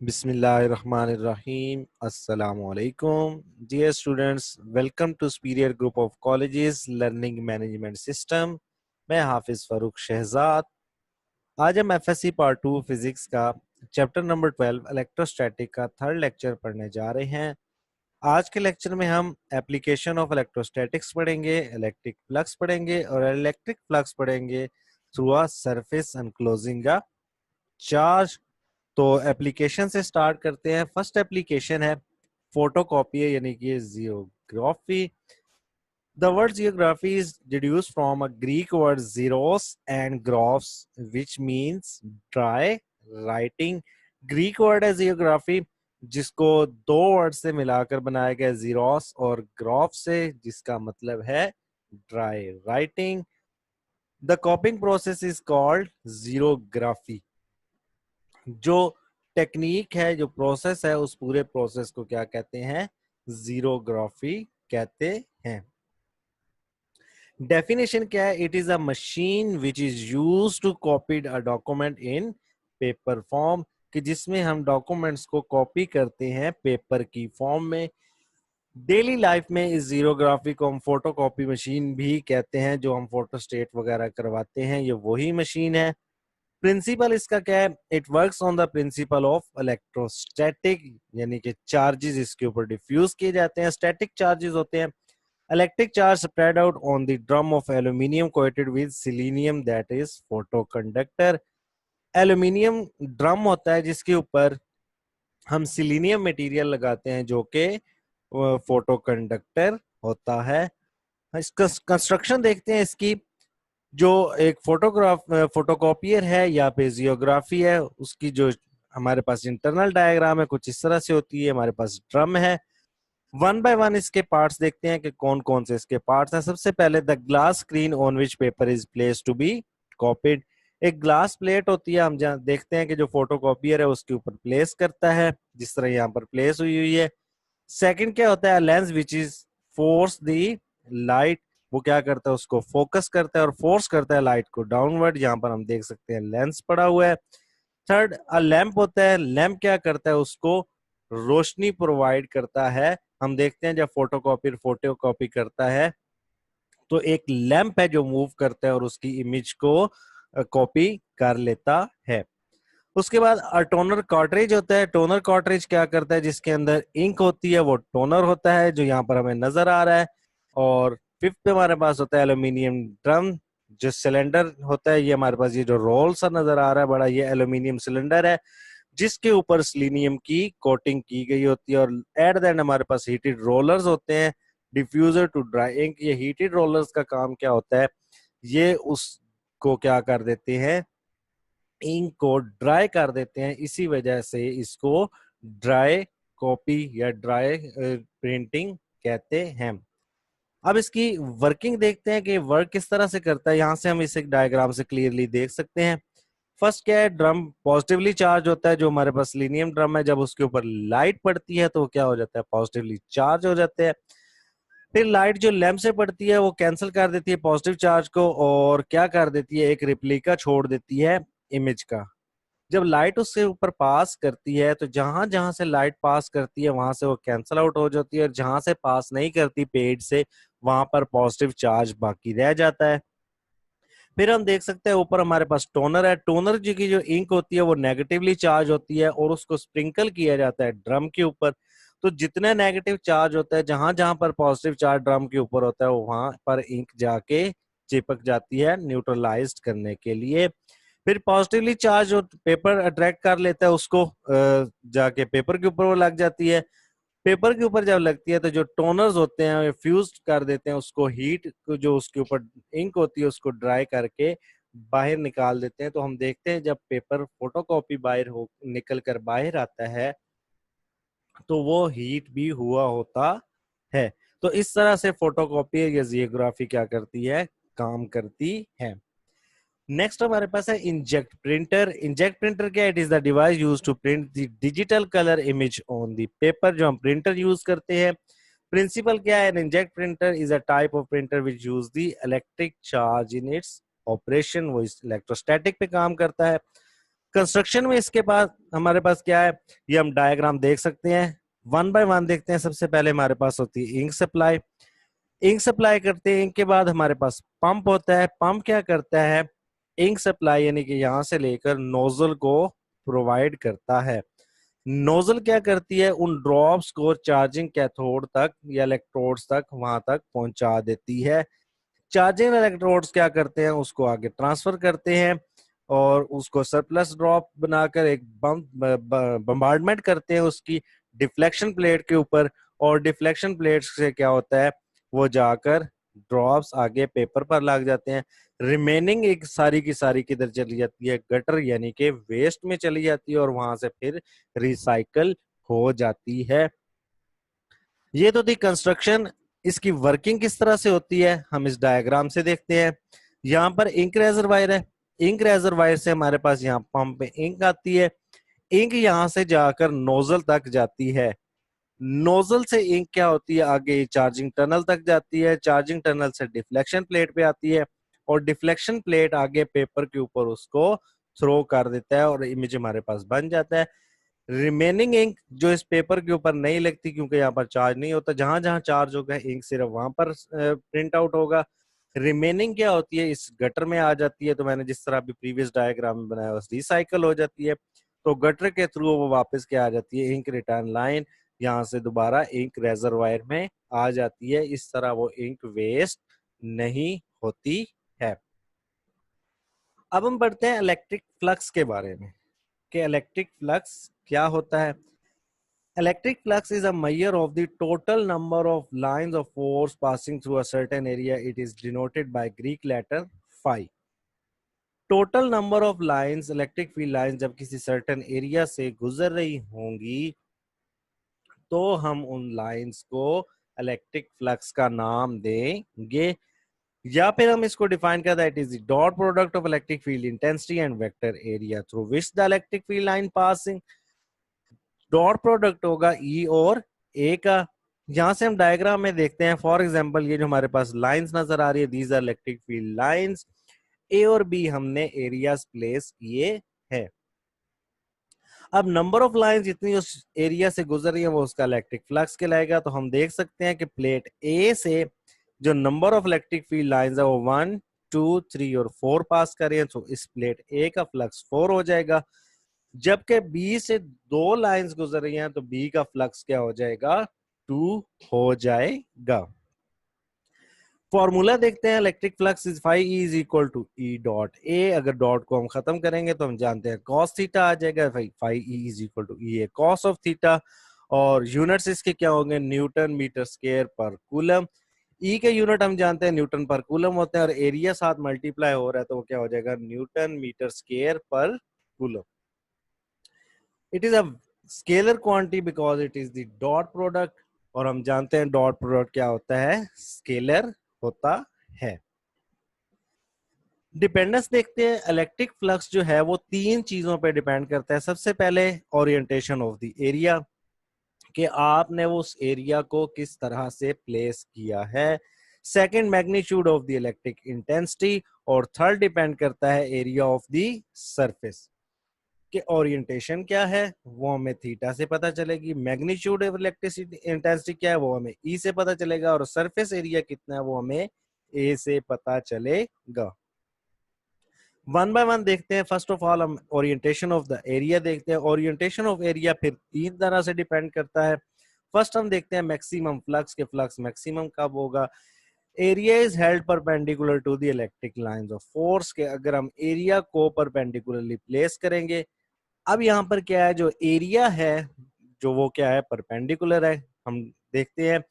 Bismillahirrahmanirrahim. Assalamu alaikum. Dear students, welcome to Superior Group of Colleges Learning Management System. मैं हाफिज फारूक शहजाद। आज हम FSc part 2 physics का chapter number 12 electrostatic का third lecture पढ़ने जा रहे हैं। आज के लेक्चर में हम एप्लीकेशन ऑफ इलेक्ट्रोस्टैटिक्स पढ़ेंगे, इलेक्ट्रिक फ्लक्स पढ़ेंगे और इलेक्ट्रिक फ्लक्स पढ़ेंगे through a surface enclosing a charge. तो एप्लीकेशन से स्टार्ट करते हैं। फर्स्ट एप्लीकेशन है फोटोकॉपी, यानी कि geography. The word geography is deduced from a Greek word xeros and graphs, which means dry writing. Greek word है geography, जिसको दो वर्ड से मिलाकर बनाया गया, xeros और ग्राफ से, जिसका मतलब है dry writing. The copying process is called xerography. जो टेक्निक है, जो प्रोसेस है, उस पूरे प्रोसेस को क्या कहते हैं? जीरोग्राफी कहते हैं। डेफिनेशन क्या है? It is a machine which is used to copied a document in paper form, कि जिसमें हम डॉक्यूमेंट्स को कॉपी करते हैं पेपर की फॉर्म में। डेली लाइफ में इस जीरोग्राफी को हम फोटोकॉपी मशीन भी कहते हैं। जो हम फोटोस्टेट वगैरह करवाते हैं, ये वही मशीन है। प्रिंसिपल इसका क्या है? It works on the principle of electrostatic, यानी कि चार्जेस इसके ऊपर डिफ्यूज किए जाते हैं। स्टैटिक चार्जेस होते हैं electric charge spread out on the drum of aluminium coated with selenium, that is photoconductor. Aluminium drum होता है जिसके ऊपर हम सिलीनियम मटेरियल लगाते हैं, जो कि फोटोकंडक्टर होता है। इसका कंस्ट्रक्शन देखते हैं इसकी। जो एक फोटोकॉपियर है या फिर जियोग्राफी है, उसकी जो हमारे पास इंटरनल डायग्राम है कुछ इस तरह से होती है। हमारे पास ड्रम है, वन बाय वन इसके पार्ट्स देखते हैं कि कौन कौन से इसके पार्ट्स हैं। सबसे पहले the glass screen on which paper is place to be copied. एक ग्लास प्लेट होती है, हम जहाँ देखते हैं कि जो फोटोकॉपियर है उसके ऊपर प्लेस करता है, जिस तरह यहाँ पर प्लेस हुई है। सेकंड क्या होता है? Lens which is force the light. वो क्या करता है? उसको फोकस करता है और फोर्स करता है लाइट को डाउनवर्ड। यहाँ पर हम देख सकते हैं लेंस पड़ा हुआ है। थर्ड अ लैंप होता है। लैंप क्या करता है? उसको रोशनी प्रोवाइड करता है। हम देखते हैं जब फोटोकॉपी करता है तो एक लैंप है जो मूव करता है और उसकी इमेज को कॉपी कर लेता है। उसके बाद टोनर कार्ट्रिज होता है। टोनर कार्ट्रिज क्या करता है? जिसके अंदर इंक होती है, वो टोनर होता है, जो यहाँ पर हमें नजर आ रहा है। और फिफ्थ पे हमारे पास होता है एल्यूमिनियम ड्रम, जो सिलेंडर होता है। ये हमारे पास ये जो रोल सा नजर आ रहा है बड़ा, ये एल्यूमिनियम सिलेंडर है जिसके ऊपर सिलीनियम की कोटिंग की गई होती है। और एट द एंड हमारे पास हीटेड रोलर्स होते हैं, डिफ्यूजर टू ड्राई इंक। ये हीटेड रोलर्स का काम क्या होता है? ये उसको क्या कर देते हैं? इंक को ड्राई कर देते हैं। इसी वजह से इसको ड्राई कॉपी या ड्राई प्रिंटिंग कहते हैं। अब इसकी वर्किंग देखते हैं कि वर्क किस तरह से करता है। यहां से हम इसे डायग्राम से क्लियरली देख सकते हैं। फर्स्ट क्या है? ड्रम पॉजिटिवली चार्ज होता है। जो हमारे पास लिनियम ड्रम है, जब उसके ऊपर लाइट पड़ती है तो वो क्या हो जाता है? पॉजिटिवली चार्ज हो जाते हैं। फिर लाइट जो लैंप से पड़ती है वो कैंसिल कर देती है पॉजिटिव चार्ज को, और क्या कर देती है? एक रिप्लिका छोड़ देती है इमेज का। जब लाइट उसके ऊपर पास करती है तो जहां जहां से लाइट पास करती है वहां से वो कैंसिल आउट हो जाती है, और जहां से पास नहीं करती पेड़ से, वहां पर पॉजिटिव चार्ज बाकी रह जाता है। फिर हम देख सकते हैं ऊपर हमारे पास टोनर है। टोनर जी की जो इंक होती है वो नेगेटिवली चार्ज होती है और उसको स्प्रिंकल किया जाता है ड्रम के ऊपर। तो जितने नेगेटिव चार्ज होता है, जहां जहां पर पॉजिटिव चार्ज ड्रम के ऊपर होता है, वहां पर इंक जाके चिपक जाती है न्यूट्रलाइज्ड करने के लिए। फिर पॉजिटिवली चार्ज जो पेपर अट्रैक्ट कर लेता है उसको जाके पेपर के ऊपर वो लग जाती है। पेपर के ऊपर जब लगती है तो जो टोनर्स होते हैं फ्यूज कर देते हैं उसको, हीट जो उसके ऊपर इंक होती है उसको ड्राई करके बाहर निकाल देते हैं। तो हम देखते हैं जब पेपर फोटोकॉपी बाहर हो निकल कर बाहर आता है तो वो हीट भी हुआ होता है। तो इस तरह से फोटोकॉपी या जियोग्राफी क्या करती है? काम करती है। नेक्स्ट हमारे पास है इंजेक्ट प्रिंटर। इंजेक्ट प्रिंटर क्या है? It is the device use to print the digital colour image on the paper. जो हम प्रिंटर यूज करते हैं, प्रिंसिपल क्या है? Inkjet printer is a type of printer which use the electric charge in its operation. वो electrostatic पे काम करता है। कंस्ट्रक्शन में इसके पास हमारे पास क्या है, ये हम डायग्राम देख सकते हैं, वन बाय वन देखते हैं। सबसे पहले हमारे पास होती है इंक सप्लाई। इंक सप्लाई करते हैं, इंक के बाद हमारे पास पंप होता है। पंप क्या करता है, इंक सप्लाई यानी कि यहां से लेकर नोजल को प्रोवाइड करता है। नोजल क्या करती है, उन ड्रॉप्स को चार्जिंग कैथोड तक या इलेक्ट्रोड्स तक वहां तक पहुंचा देती है। चार्जिंग इलेक्ट्रोड्स क्या करते हैं, उसको आगे ट्रांसफर करते हैं और उसको सरप्लस ड्रॉप बनाकर एक बम्बार्डमेंट करते हैं उसकी डिफ्लेक्शन प्लेट के ऊपर। और डिफ्लेक्शन प्लेट से क्या होता है, वो जाकर ड्रॉप्स आगे पेपर पर लग जाते हैं। रिमेनिंग एक सारी की सारी किधर चली जाती है, गटर यानी कि वेस्ट में चली जाती है और वहां से फिर रिसाइकल हो जाती है। ये तो थी कंस्ट्रक्शन। इसकी वर्किंग किस तरह से होती है हम इस डायग्राम से देखते हैं। यहाँ पर इंक रेजरवायर है, इंक रेजरवायर से हमारे पास यहाँ पंप में इंक आती है। इंक यहाँ से जाकर नोजल तक जाती है। नोजल से इंक क्या होती है, आगे चार्जिंग टनल तक जाती है। चार्जिंग टनल से डिफ्लेक्शन प्लेट पे आती है और डिफ्लेक्शन प्लेट आगे पेपर के ऊपर उसको थ्रो कर देता है और इमेज हमारे पास बन जाता है। रिमेनिंग इंक जो इस पेपर के ऊपर नहीं लगती क्योंकि यहाँ पर चार्ज नहीं होता, जहां जहां चार्ज होगा इंक सिर्फ वहां पर प्रिंट आउट होगा। रिमेनिंग क्या होती है, इस गटर में आ जाती है। तो मैंने जिस तरह अभी प्रीवियस डायग्राम में बनाया रिसाइकल हो जाती है। तो गटर के थ्रू वो वापस क्या आ जाती है, इंक रिटर्न लाइन, यहाँ से दोबारा इंक रेजरवायर में आ जाती है। इस तरह वो इंक वेस्ट नहीं होती है। अब हम बढ़ते हैं इलेक्ट्रिक फ्लक्स के बारे में कि इलेक्ट्रिक फ्लक्स क्या होता है। Electric flux is a measure of the total number of lines of force passing through a certain area. It is denoted by Greek letter phi. Total number of lines, electric field lines जब किसी certain area से गुजर रही होंगी तो हम उन lines को इलेक्ट्रिक फ्लक्स का नाम देंगे। या फिर हम इसको डिफाइन करते हैं, it is the dot product of electric field intensity and vector area through which the electric field line passing. Dot product होगा ई और ए का। यहां से हम डायग्राम में देखते हैं, फॉर एग्जांपल ये जो हमारे पास लाइंस नजर आ रही है, these are electric field lines. A और बी हमने एरियाज प्लेस किए हैं। अब नंबर ऑफ लाइंस जितनी उस एरिया से गुजर रही है वो उसका इलेक्ट्रिक फ्लक्स कहलाएगा। तो हम देख सकते हैं कि प्लेट ए से जो number of electric field lines है वो 1 2 3 और 4 पास कर रहे हैं। तो इस प्लेट ए का फ्लक्स 4 हो जाएगा। जबकि बी से 2 लाइंस गुजर रही हैं तो बी का फ्लक्स क्या हो जाएगा, 2 हो जाएगा। फॉर्मूला देखते हैं, electric flux is phi E is equal to E dot A. अगर डॉट को हम खत्म करेंगे तो हम जानते हैं कॉस थीटा आ जाएगा। Phi E is equal to E A cos of theta. और यूनिट्स इसके क्या होंगे, न्यूटन मीटर स्क्वायर पर कूलम। ई के यूनिट हम जानते हैं न्यूटन पर कूलम होते हैं और एरिया साथ मल्टीप्लाई हो रहा है तो वो क्या हो जाएगा, न्यूटन मीटर स्क्वायर पर coulomb. It is a scalar quantity because it is the dot product. और हम जानते हैं डॉट प्रोडक्ट क्या होता है, स्केलर होता है। डिपेंडेंस देखते हैं, इलेक्ट्रिक फ्लक्स जो है वो 3 चीजों पे डिपेंड करता है। सबसे पहले ओरिएंटेशन ऑफ द एरिया, कि आपने वो उस एरिया को किस तरह से प्लेस किया है। Second, magnitude of the electric intensity. और थर्ड डिपेंड करता है एरिया ऑफ द सरफेस, कि ओरिएंटेशन क्या है वो हमें थीटा से पता चलेगी, मैग्नीट्यूड ऑफ इलेक्ट्रिसिटी इंटेंसिटी क्या है वो हमें ई से पता चलेगा, और सरफेस एरिया कितना है वो हमें ए से पता चलेगा। वन बाय वन देखते हैं। फर्स्ट ऑफ ऑल हम ओरिएंटेशन ऑफ द एरिया देखते हैं। ओरिएंटेशन ऑफ एरिया फिर 3 तरह से डिपेंड करता है। फर्स्ट हम देखते हैं मैक्सिमम फ्लक्स, के फ्लक्स मैक्सिमम कब होगा। Area is held perpendicular to the electric lines of force, के अगर हम एरिया को परपेंडिकुलरली प्लेस करेंगे। अब यहाँ पर क्या है, जो एरिया है जो वो क्या है, परपेंडिकुलर है। हम देखते हैं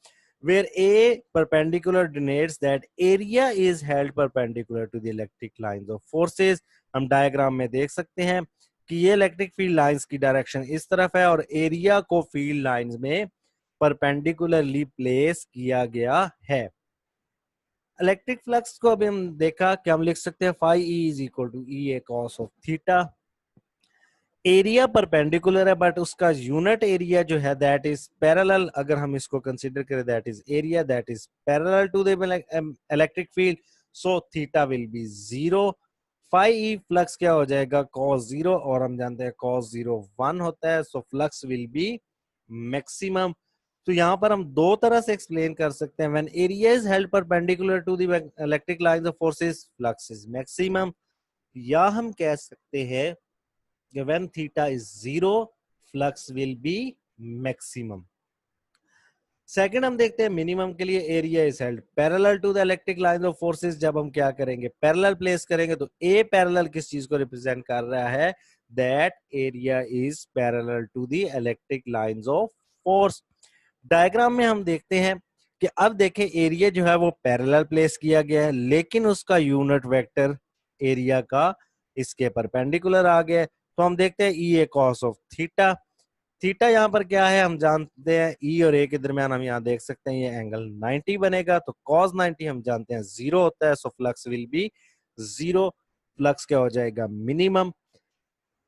where A perpendicular denotes that area is held perpendicular to the electric lines of forces। हम डायग्राम में देख सकते हैं कि ये इलेक्ट्रिक फील्ड लाइंस की डायरेक्शन इस तरफ है और एरिया को फील्ड लाइंस में परपेंडिकुलरली प्लेस किया गया है। इलेक्ट्रिक फ्लक्स को अभी हम देखा कि हम लिख सकते हैं phi E is equal to E A cos of theta. Area perpendicular है बट उसका यूनिट एरिया जो है दैट इज पैरेलल। अगर हम इसको कंसीडर करें that is area that is parallel to the electric field, so theta will be 0। Phi E flux क्या हो जाएगा cos 0, और हम जानते हैं cos 0 1 होता है, so flux will be maximum. तो यहाँ पर हम दो तरह से एक्सप्लेन कर सकते हैं, when area is held perpendicular to the electric lines of forces flux is maximum, या हम कह सकते हैं कि when theta is 0 flux will be maximum. Second हम देखते हैं मिनिमम के लिए, area is held parallel to the electric lines of forces. जब हम क्या करेंगे, पैरेलल प्लेस करेंगे, तो ए पैरेलल किस चीज को रिप्रेजेंट कर रहा है, that area is parallel to the electric lines of force. Diagram में हम देखते हैं कि अब देखें एरिया जो है वो पैरेलल प्लेस किया गया है, लेकिन उसका यूनिट वेक्टर एरिया का इसके परपेंडिकुलर आ गया है। तो हम देखते हैं ई A cos of theta. Theta यहाँ पर क्या है हम जानते हैं, ई और ए के दरमियान हम यहाँ देख सकते हैं ये एंगल 90 बनेगा, तो cos 90 हम जानते हैं 0 होता है, so flux will be 0। Flux क्या हो जाएगा, मिनिमम।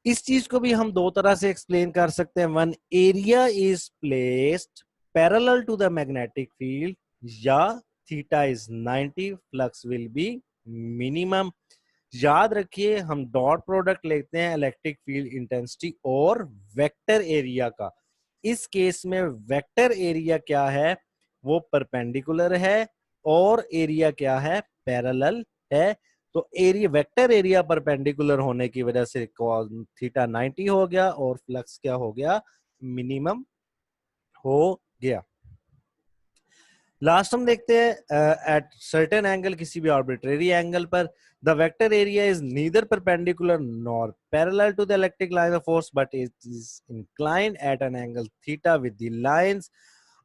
इस चीज को भी हम दो तरह से एक्सप्लेन कर सकते हैं, one area is placed parallel to the magnetic field, या theta is 90 flux will be minimum. याद रखिए हम डॉट प्रोडक्ट लेते हैं इलेक्ट्रिक फील्ड इंटेंसिटी और वेक्टर एरिया का। इस केस में वेक्टर एरिया क्या है, वो परपेंडिकुलर है, और एरिया क्या है, पैरेलल है। तो एरिया, वेक्टर एरिया परपेंडिकुलर होने की वजह से थीटा 90 हो गया, और फ्लक्स क्या हो गया, मिनिमम हो गया। लास्ट हम देखते हैं एट सर्टेन एंगल, किसी भी आर्बिट्रेरी एंगल पर, the vector area is neither perpendicular nor parallel to the electric line of force, but it is inclined at an angle theta with the lines.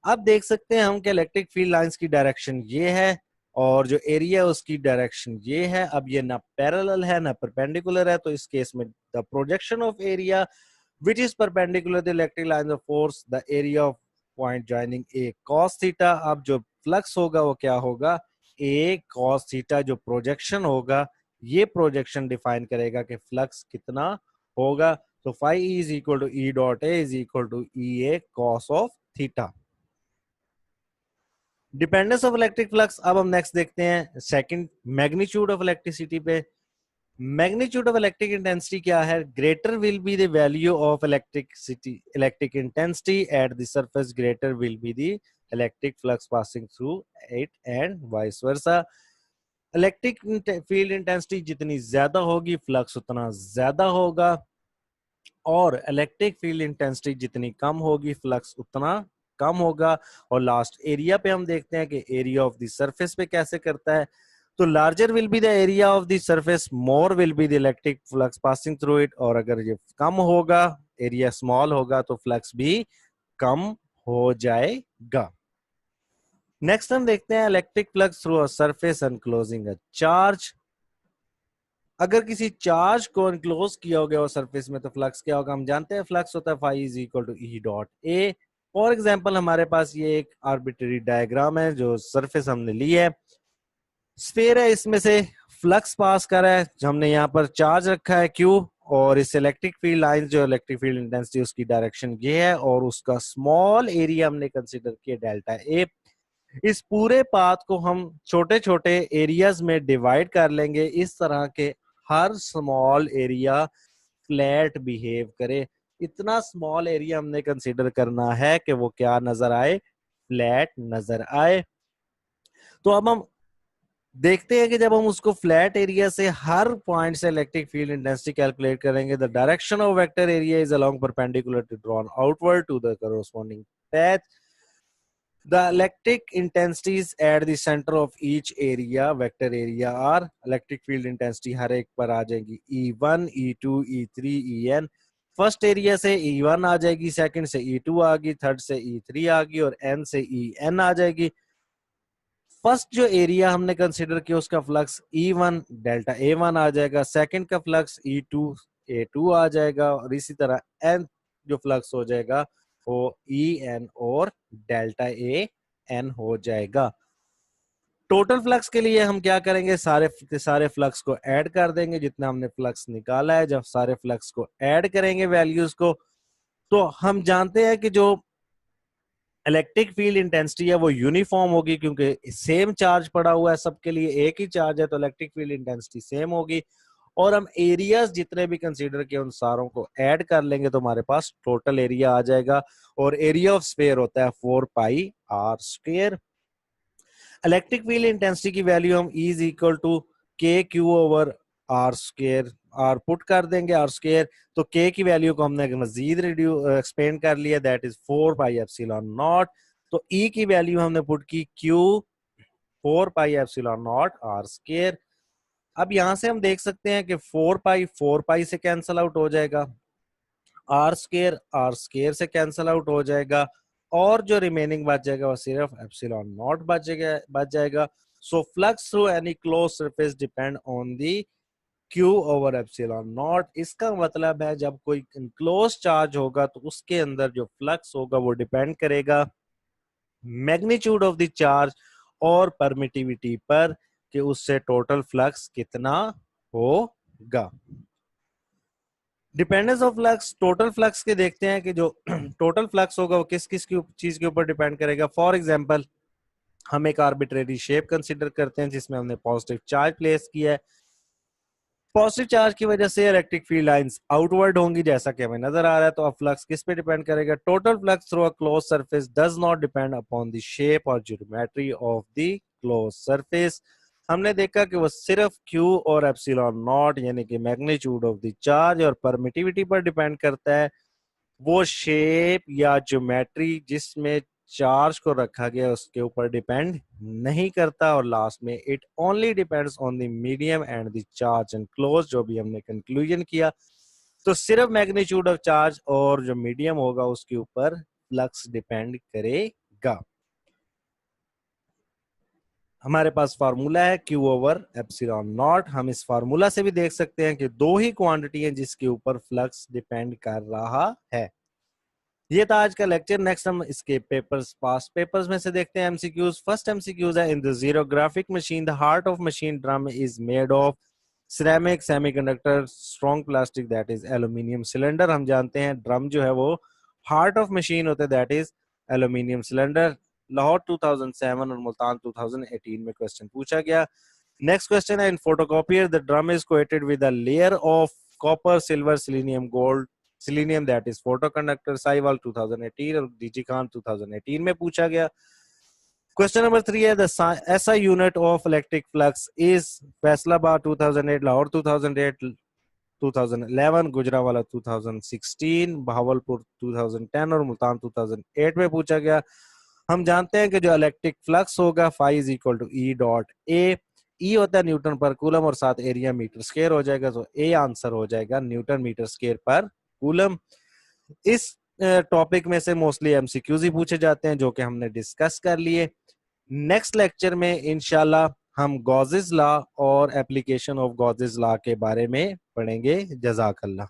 अब देख सकते हैं हम कि इलेक्ट्रिक फील्ड लाइंस की डायरेक्शन ये है, और जो एरिया उसकी डायरेक्शन ये है। अब ये ना पैरेलल है ना परपेंडिकुलर है, तो इस केस में the projection of area which is perpendicular to the electric lines of force, the area of point joining a cos theta। अब जो फ्लक्स होगा वो क्या होगा, a cos theta। जो प्रोजेक्शन होगा, ये प्रोजेक्शन डिफाइन करेगा कि फ्लक्स कितना होगा। तो phi e is equal to e dot a is equal to ea cos of theta। Dependence of electric flux, अब हम नेक्स्ट देखते हैं सेकंड, मैग्नीट्यूड ऑफ इलेक्ट्रिसिटी पे। मैग्नीट्यूड ऑफ इलेक्ट्रिक इंटेंसिटी क्या है, greater will be the value of electric intensity at the surface, greater will be the electric flux passing through it, and vice versa. Electric field intensity जितनी ज्यादा होगी flux उतना ज्यादा होगा, और electric field intensity जितनी कम होगी फ्लक्स उतना कम होगा। और लास्ट एरिया पे हम देखते हैं कि एरिया ऑफ द सरफेस पे कैसे करता है। तो larger will be the area of the surface, more will be the electric flux passing through it, और अगर ये कम होगा, एरिया स्मॉल होगा, तो फ्लक्स भी कम हो जाएगा। नेक्स्ट हम देखते हैं electric flux through a surface enclosing a charge. अगर किसी चार्ज को एनक्लोज किया हो गया हो सरफेस में, तो फ्लक्स क्या होगा, हम जानते हैं फ्लक्स होता है phi is equal to E dot A. For example हमारे पास ये एक आर्बिट्रेरी डायग्राम है, जो सरफेस हमने ली है, स्फीयर है, इसमें से फ्लक्स पास कर रहा है, हमने यहाँ पर चार्ज रखा है क्यू, और इस इलेक्ट्रिक फील्ड लाइन, जो इलेक्ट्रिक फील्ड इंटेंसिटी उसकी डायरेक्शन ये है, और उसका स्मॉल एरिया हमने कंसीडर किया डेल्टा ए। इस पूरे पाथ को हम छोटे छोटे एरियाज में डिवाइड कर लेंगे, इस तरह के हर स्मॉल एरिया फ्लैट बिहेव करे। इतना स्मॉल एरिया हमने कंसीडर करना है कि वो क्या नजर आए, फ्लैट नजर आए। तो अब हम देखते हैं कि जब हम उसको फ्लैट एरिया से हर पॉइंट से इलेक्ट्रिक फील्ड इंटेंसिटी कैलकुलेट करेंगे, the direction of vector area is along perpendicular to drawn outward to the corresponding path. The electric intensities at the center of each area vector area are, electric field intensity हर एक पर आ जाएगी E1, E2, E3, En। First area से E1 आ जाएगी, second से E2 आ गई, third से E3 आ गई, और N से En आ जाएगी। फर्स्ट जो एरिया हमने कंसीडर किया उसका फ्लक्स E1 डेल्टा A1 आ जाएगा, सेकंड का फ्लक्स E2 A2 आ जाएगा, और इसी तरह N जो फ्लक्स हो जाएगा वो En और डेल्टा An हो जाएगा। टोटल फ्लक्स के लिए हम क्या करेंगे, सारे के सारे फ्लक्स को ऐड कर देंगे, जितना हमने फ्लक्स निकाला है। जब सारे फ्लक्स को ऐड करेंगे वैल्यूज को, तो हम जानते हैं कि जो इलेक्ट्रिक फील्ड इंटेंसिटी है वो यूनिफॉर्म होगी, क्योंकि सेम चार्ज पड़ा हुआ है सबके लिए, एक ही चार्ज है, तो इलेक्ट्रिक फील्ड इंटेंसिटी सेम होगी। और हम एरियाज जितने भी कंसीडर किए उन सारों को ऐड कर लेंगे तो हमारे पास टोटल एरिया आ जाएगा। और एरिया ऑफ स्फीयर होता है 4πr²। इलेक्ट्रिक फील्ड इंटेंसिटी की वैल्यू हम E is equal to KQ/r², r put कर देंगे r²। तो K की वैल्यू को हमने मजीद एक्सपेंड कर लिया, दैट इज 4πε0। तो E की वैल्यू हमने पुट की Q 4πε0r²। अब यहां से हम देख सकते हैं कि 4π से कैंसल आउट हो जाएगा, r² से कैंसल आउट हो जाएगा, और जो रिमेनिंग बच जाएगा वो सिर्फ ε0 बच जाएगा। So flux through any close surface depend on the Q/ε0। इसका मतलब है जब कोई इनक्लोज चार्ज होगा तो उसके अंदर जो फ्लक्स होगा वो डिपेंड करेगा मैग्नीट्यूड ऑफ द चार्ज और परमिटिविटी पर, कि उससे टोटल फ्लक्स कितना होगा। Dependence of flux, total flux के देखते हैं कि जो टोटल फ्लक्स होगा वो किस किस की चीज के ऊपर डिपेंड करेगा। फॉर एग्जांपल हम एक आर्बिट्रेरी शेप कंसीडर करते हैं जिसमें हमने पॉजिटिव चार्ज प्लेस किया है। पॉजिटिव चार्ज की वजह से इलेक्ट्रिक फील्ड लाइंस आउटवर्ड होंगी जैसा कि हमें नजर आ रहा है। तो अब फ्लक्स किस पे डिपेंड करेगा? Total flux through a close surface does not depend upon the shape और geometry of the close surface. हमने देखा कि वो सिर्फ Q और ε0 यानी कि मैग्नीट्यूड ऑफ द चार्ज और परमिटिविटी पर डिपेंड करता है। वो शेप या ज्योमेट्री जिसमें चार्ज को रखा गया उसके ऊपर डिपेंड नहीं करता। और लास्ट में it only depends on the medium and the charge and close, जो भी हमने कंक्लूजन किया। तो सिर्फ मैग्नीट्यूड ऑफ चार्ज और जो मीडियम होगा उसके ऊपर फ्लक्स डिपेंड करेगा। हमारे पास फार्मूला है Q/ε0। हम इस फार्मूला से भी देख सकते हैं कि दो ही क्वांटिटी है जिसके ऊपर फ्लक्स डिपेंड कर रहा है। ये था आज का लेक्चर। नेक्स्ट हम इसके पेपर्स, पास्ट पेपर्स में से देखते हैं एमसीक्यूज। फर्स्ट एमसीक्यूज है, in the xerographic machine the heart of machine drum is made of ceramic semiconductor strong plastic that is aluminium cylinder. हम जानते हैं ड्रम जो है वो हार्ट ऑफ मशीन होता है, that is aluminium cylinder. Lahore 2007 और मुल्तान 2018 में क्वेश्चन पूछा गया। नेक्स्ट क्वेश्चन है, in photocopier the drum is coated with a layer of copper silver selenium gold selenium that is photo conductor. साइवाल 2018 और डीजी खान 2018 में पूछा गया। क्वेश्चन नंबर 3 है, the SI unit of electric flux is Faisalabad 2008, Lahore 2008, 2011, Gujranwala 2016, Bahawalpur 2010 और मुल्तान 2008 में पूछा गया। हम जानते हैं कि जो इलेक्ट्रिक फ्लक्स होगा phi is equal to E dot A. E होता है न्यूटन पर कूलम और साथ एरिया मीटर स्क्वायर हो जाएगा, तो ए आंसर हो जाएगा न्यूटन मीटर स्क्वायर पर कूलम। इस टॉपिक में से मोस्टली एमसीक्यूज ही पूछे जाते हैं जो कि हमने डिस्कस कर लिए। नेक्स्ट लेक्चर में इंशाल्लाह हम गॉसेस लॉ और एप्लीकेशन ऑफ गॉसेस लॉ के बारे में पढ़ेंगे। जज़ाकल्लाह।